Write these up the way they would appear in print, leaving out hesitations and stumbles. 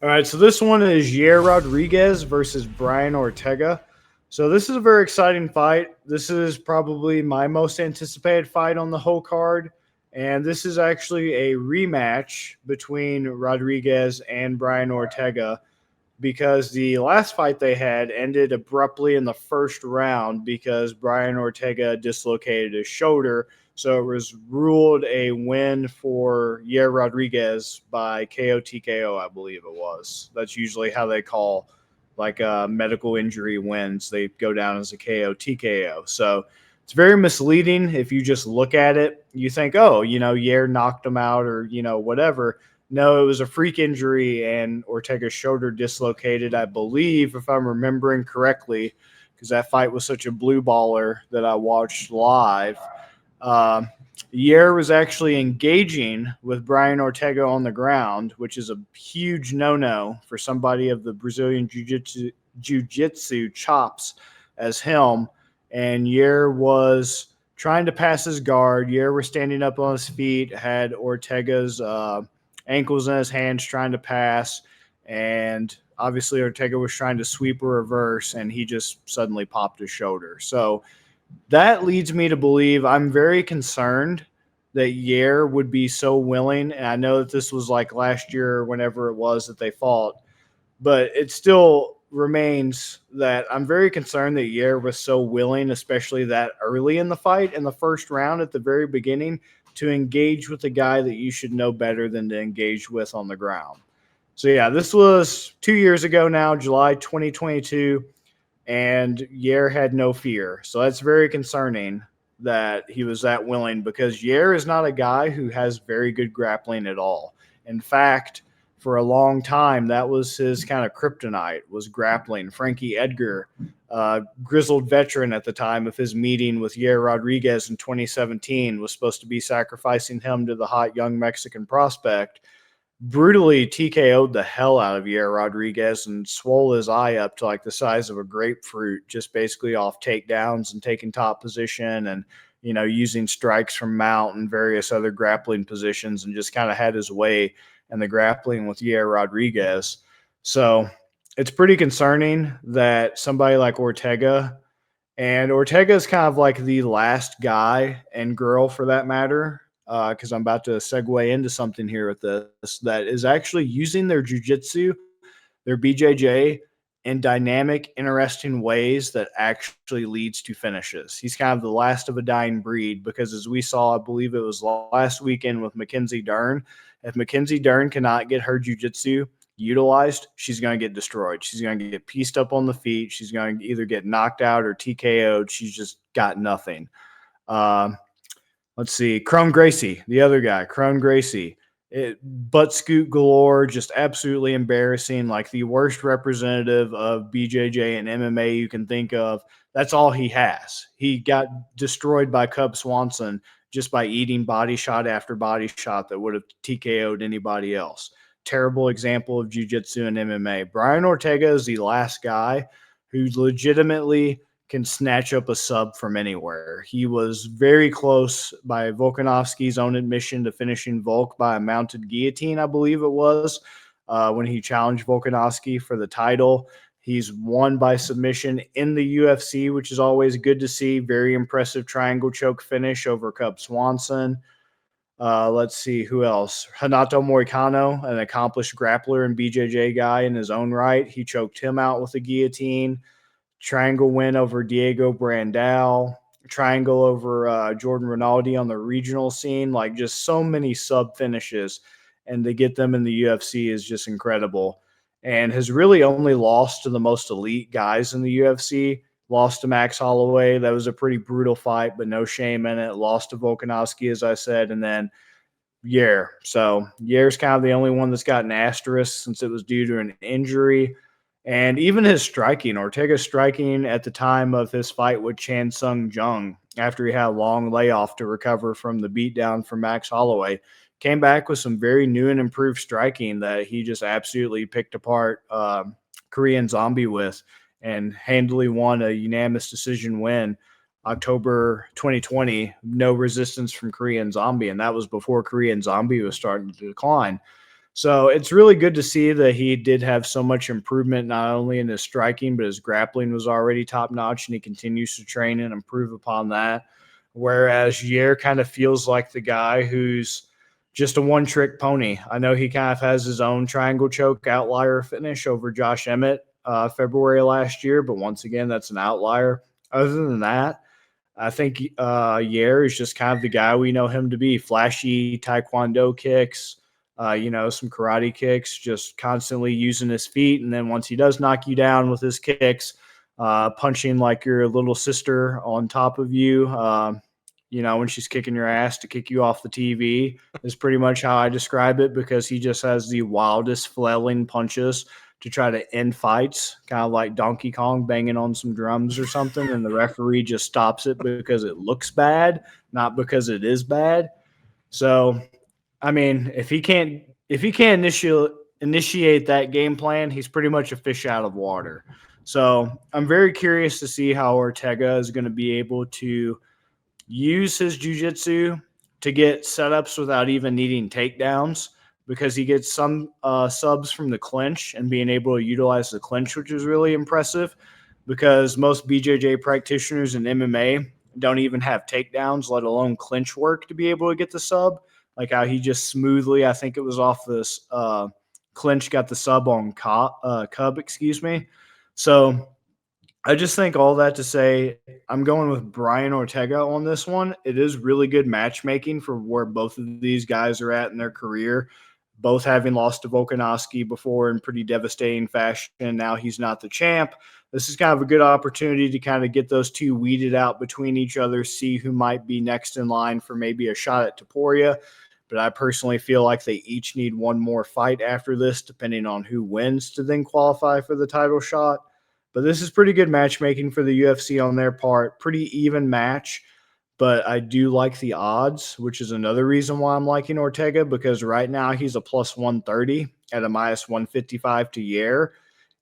All right, so this one is Yair Rodriguez versus Brian Ortega. So this is a very exciting fight. This is probably my most anticipated fight on the whole card, and this is actually a rematch between Rodriguez and Brian Ortega because the last fight they had ended abruptly in the first round because Brian Ortega dislocated his shoulder. So it was ruled a win for Yair Rodriguez by KO TKO, I believe it was. That's usually how they call like medical injury wins. They go down as a KO TKO. So it's very misleading if you just look at it. You think, oh, Yair knocked him out or, whatever. No, it was a freak injury, and Ortega's shoulder dislocated, I believe, if I'm remembering correctly, because that fight was such a blue baller that I watched live. Uh, Yair was actually engaging with Brian Ortega on the ground, which is a huge no-no for somebody of the Brazilian jiu-jitsu chops as him. And Yair was trying to pass his guard. Yair was standing up on his feet, had Ortega's ankles in his hands trying to pass, and obviously Ortega was trying to sweep a reverse, and he just suddenly popped his shoulder. So that leads me to believe I'm very concerned that Yair would be so willing, and I know that this was like last year or whenever it was that they fought, but it still remains that I'm very concerned that Yair was so willing, especially that early in the fight, in the first round at the very beginning, to engage with a guy that you should know better than to engage with on the ground. So, yeah, this was 2 years ago now, July 2022, and Yair had no fear. So that's very concerning that he was that willing because Yair is not a guy who has very good grappling at all. In fact, for a long time, that was his kind of kryptonite, was grappling. Frankie Edgar, grizzled veteran at the time of his meeting with Yair Rodriguez in 2017, was supposed to be sacrificing him to the hot young Mexican prospect, brutally TKO'd the hell out of Yair Rodriguez and swole his eye up to like the size of a grapefruit, just basically off takedowns and taking top position and, using strikes from mount and various other grappling positions, and just kind of had his way and the grappling with Yair Rodriguez. So it's pretty concerning that somebody like Ortega, and Ortega is kind of like the last guy and girl for that matter, because I'm about to segue into something here with this, that is actually using their jujitsu, their BJJ, in dynamic, interesting ways that actually leads to finishes. He's kind of the last of a dying breed because, as we saw, I believe it was last weekend with Mackenzie Dern, if Mackenzie Dern cannot get her jiu-jitsu utilized, she's going to get destroyed. She's going to get pieced up on the feet. She's going to either get knocked out or TKO'd. She's just got nothing. Let's see. Crone Gracie, the other guy, Crone Gracie. Butt scoot galore, just absolutely embarrassing, like the worst representative of BJJ and MMA you can think of. That's all he has. He got destroyed by Cub Swanson just by eating body shot after body shot that would have TKO'd anybody else. Terrible example of jiu-jitsu and MMA. Brian Ortega is the last guy who legitimately can snatch up a sub from anywhere. He was very close, by Volkanovski's own admission, to finishing Volk by a mounted guillotine, I believe it was, when he challenged Volkanovski for the title. He's won by submission in the UFC, which is always good to see. Very impressive triangle choke finish over Cub Swanson. Let's see, who else? Renato Moicano, an accomplished grappler and BJJ guy in his own right. He choked him out with a guillotine. Triangle win over Diego Brandao. Triangle over Jordan Rinaldi on the regional scene. Like, just so many sub finishes. And to get them in the UFC is just incredible. And has really only lost to the most elite guys in the UFC. Lost to Max Holloway. That was a pretty brutal fight, but no shame in it. Lost to Volkanovski, as I said. And then Yair. So Yair's kind of the only one that's got an asterisk since it was due to an injury. And even his striking, Ortega's striking at the time of his fight with Chan Sung Jung, after he had a long layoff to recover from the beatdown from Max Holloway, came back with some very new and improved striking that he just absolutely picked apart Korean Zombie with, and handily won a unanimous decision win October 2020, no resistance from Korean Zombie. And that was before Korean Zombie was starting to decline. So it's really good to see that he did have so much improvement, not only in his striking, but his grappling was already top notch, and he continues to train and improve upon that. Whereas Yair kind of feels like the guy who's just a one trick pony. I know he kind of has his own triangle choke outlier finish over Josh Emmett February last year, but once again, that's an outlier. Other than that, I think Yair is just kind of the guy we know him to be. Flashy taekwondo kicks, some karate kicks, just constantly using his feet. And then once he does knock you down with his kicks, punching like your little sister on top of you, when she's kicking your ass to kick you off the TV is pretty much how I describe it, because he just has the wildest flailing punches to try to end fights, kind of like Donkey Kong banging on some drums or something, and the referee just stops it because it looks bad, not because it is bad. So, I mean, if he can't initiate that game plan, he's pretty much a fish out of water. So, I'm very curious to see how Ortega is going to be able to use his jujitsu to get setups without even needing takedowns, because he gets some subs from the clinch and being able to utilize the clinch, which is really impressive, because most BJJ practitioners in MMA don't even have takedowns, let alone clinch work to be able to get the sub. Like how he just smoothly, I think it was off this clinch, got the sub on Cub, excuse me. So I just think all that to say, I'm going with Brian Ortega on this one. It is really good matchmaking for where both of these guys are at in their career, both having lost to Volkanovski before in pretty devastating fashion. Now he's not the champ. This is kind of a good opportunity to kind of get those two weeded out between each other, see who might be next in line for maybe a shot at Taporia. But I personally feel like they each need one more fight after this, depending on who wins to then qualify for the title shot. But this is pretty good matchmaking for the UFC on their part. Pretty even match, but I do like the odds, which is another reason why I'm liking Ortega, because right now he's a plus 130 at a minus 155 to Yair.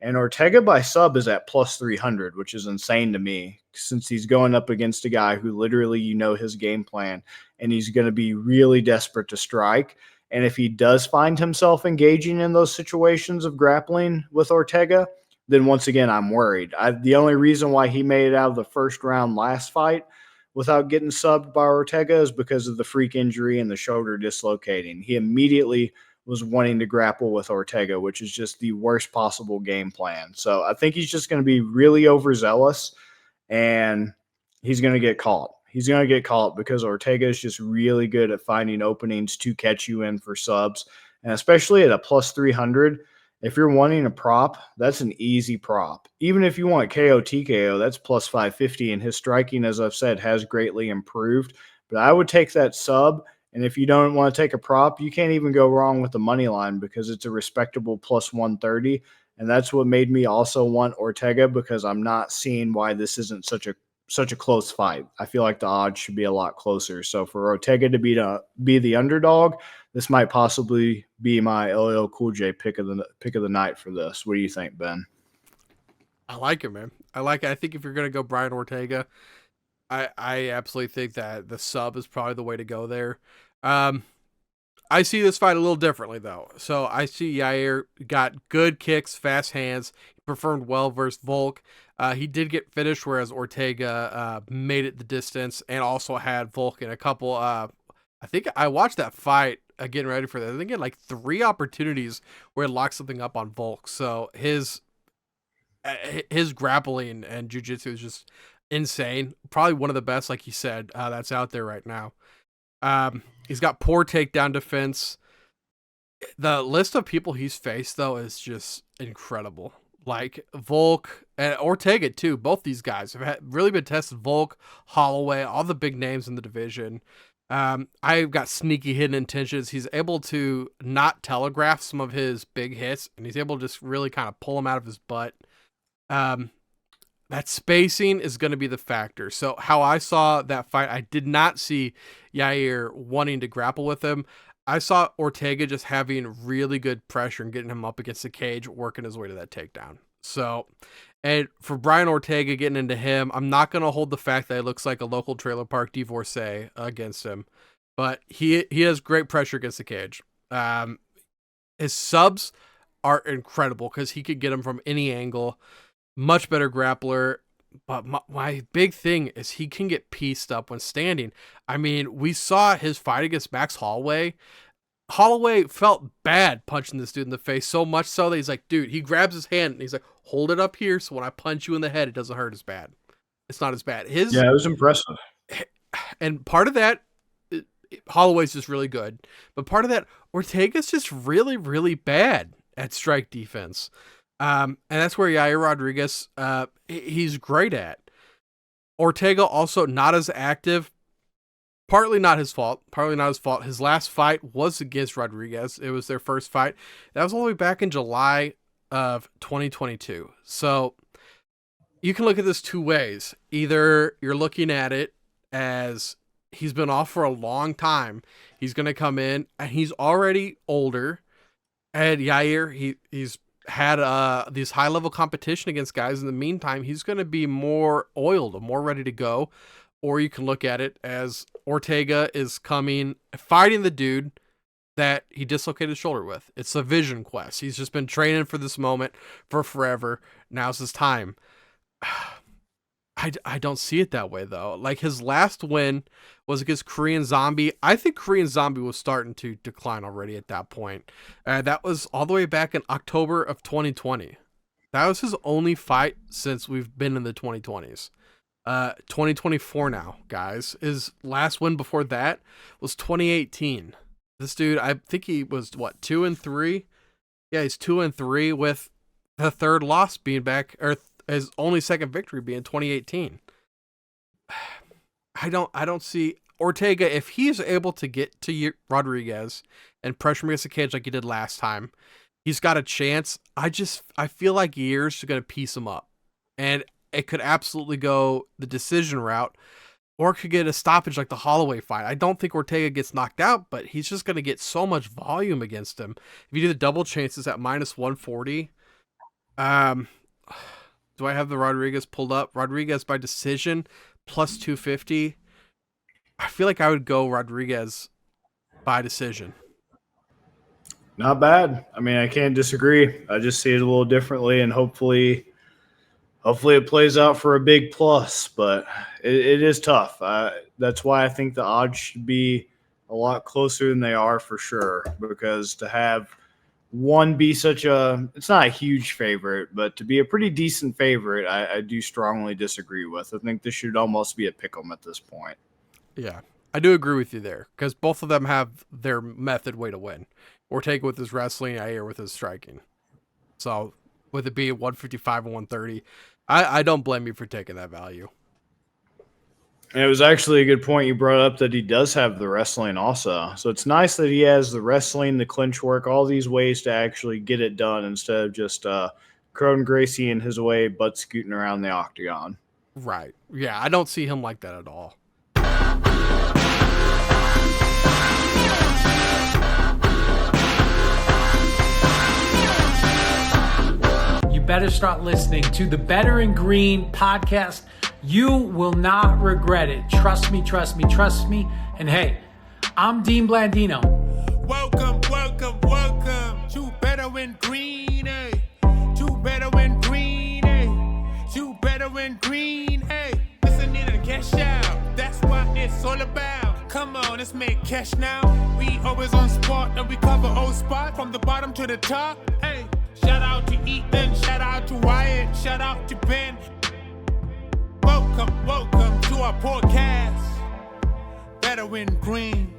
And Ortega by sub is at plus 300, which is insane to me, since he's going up against a guy who literally his game plan, and he's going to be really desperate to strike. And if he does find himself engaging in those situations of grappling with Ortega, then once again, I'm worried. The only reason why he made it out of the first round last fight without getting subbed by Ortega is because of the freak injury and the shoulder dislocating. He immediately was wanting to grapple with Ortega, which is just the worst possible game plan. So I think he's just going to be really overzealous, and he's going to get caught. He's going to get caught because Ortega is just really good at finding openings to catch you in for subs, and especially at a plus 300. If you're wanting a prop, that's an easy prop. Even if you want KO TKO, that's plus 550, and his striking, as I've said, has greatly improved. But I would take that sub, and if you don't want to take a prop, you can't even go wrong with the money line, because it's a respectable plus 130, and that's what made me also want Ortega, because I'm not seeing why this isn't such a close fight. I feel like the odds should be a lot closer. So for Ortega to be the underdog, this might possibly be my LL Cool J pick of the night for this. What do you think, Ben? I like it, man. I like it. I think if you're gonna go Brian Ortega, I absolutely think that the sub is probably the way to go there. Um, I see this fight a little differently though. So I see Yair got good kicks, fast hands. He performed well versus Volk. He did get finished, whereas Ortega made it the distance and also had Volk in a couple. I think I watched that fight getting ready for that. I think he had like 3 opportunities where he locked something up on Volk. So his grappling and jiu-jitsu is just insane. Probably one of the best, like you said, that's out there right now. He's got poor takedown defense. The list of people he's faced, though, is just incredible. Like Volk and Ortega, too. Both these guys have really been tested. Volk, Holloway, all the big names in the division. I've got sneaky hidden intentions. He's able to not telegraph some of his big hits, and he's able to just really kind of pull them out of his butt. That spacing is going to be the factor. So how I saw that fight, I did not see Yair wanting to grapple with him. I saw Ortega just having really good pressure and getting him up against the cage, working his way to that takedown. So, and for Brian Ortega getting into him, I'm not going to hold the fact that he looks like a local trailer park divorcee against him, but he has great pressure against the cage. His subs are incredible because he could get them from any angle. Much better grappler. But my big thing is he can get pieced up when standing. I mean, we saw his fight against Max Holloway. Holloway felt bad punching this dude in the face, so much so that he's like, dude, he grabs his hand and he's like, hold it up here so when I punch you in the head, it doesn't hurt as bad. It's not as bad. Yeah, it was impressive. And part of that, Holloway's just really good. But part of that, Ortega's just really, really bad at strike defense. And that's where Yair Rodriguez, he's great at. Ortega also not as active. Partly not his fault. His last fight was against Rodriguez. It was their first fight. That was all the way back in July of 2022. So you can look at this two ways. Either you're looking at it as he's been off for a long time. He's going to come in and he's already older. And Yair, he's had these high-level competition against guys. In the meantime, he's going to be more oiled, more ready to go. Or you can look at it as Ortega is coming, fighting the dude that he dislocated his shoulder with. It's a vision quest. He's just been training for this moment for forever. Now's his time. I don't see it that way, though. Like, his last win was against Korean Zombie. I think Korean Zombie was starting to decline already at that point. That was all the way back in October of 2020. That was his only fight since we've been in the 2020s. 2024 now, guys. His last win before that was 2018. This dude, I think he was, 2-3? Yeah, he's 2-3 with the third loss being back, or his only second victory being 2018. I don't see Ortega, if he's able to get to Rodriguez and pressure him against the cage like he did last time, he's got a chance. I feel like Yair's going to piece him up. And it could absolutely go the decision route, or it could get a stoppage like the Holloway fight. I don't think Ortega gets knocked out, but he's just going to get so much volume against him. If you do the double chances at -140, do I have the Rodriguez pulled up? Rodriguez by decision +250. I feel like I would go Rodriguez by decision. Not bad. I mean, I can't disagree. I just see it a little differently, and hopefully it plays out for a big plus, but it is tough. That's why I think the odds should be a lot closer than they are for sure, because to have one be it's not a huge favorite, but to be a pretty decent favorite, I do strongly disagree with. I think this should almost be a pick 'em at this point. Yeah, I do agree with you there, because both of them have their method way to win. Ortega with his wrestling, Yair with his striking. So with it being 155 and 130, I don't blame you for taking that value. And it was actually a good point you brought up that he does have the wrestling also. So it's nice that he has the wrestling, the clinch work, all these ways to actually get it done instead of just Cronin Gracie in his way, butt scooting around the octagon. Right. Yeah, I don't see him like that at all. Better start listening to the Better in Green podcast. You will not regret it. Trust me. And hey, I'm Dean Blandino. Welcome to Better in Green, eh? To Better in Green, eh? To Better in Green, eh? Listen in and cash out. That's what it's all about. Come on, let's make cash now. We always on spot and we cover old spot from the bottom to the top, hey. Shout out to Ethan, shout out to Wyatt, shout out to Ben. Welcome to our podcast, Better in Green.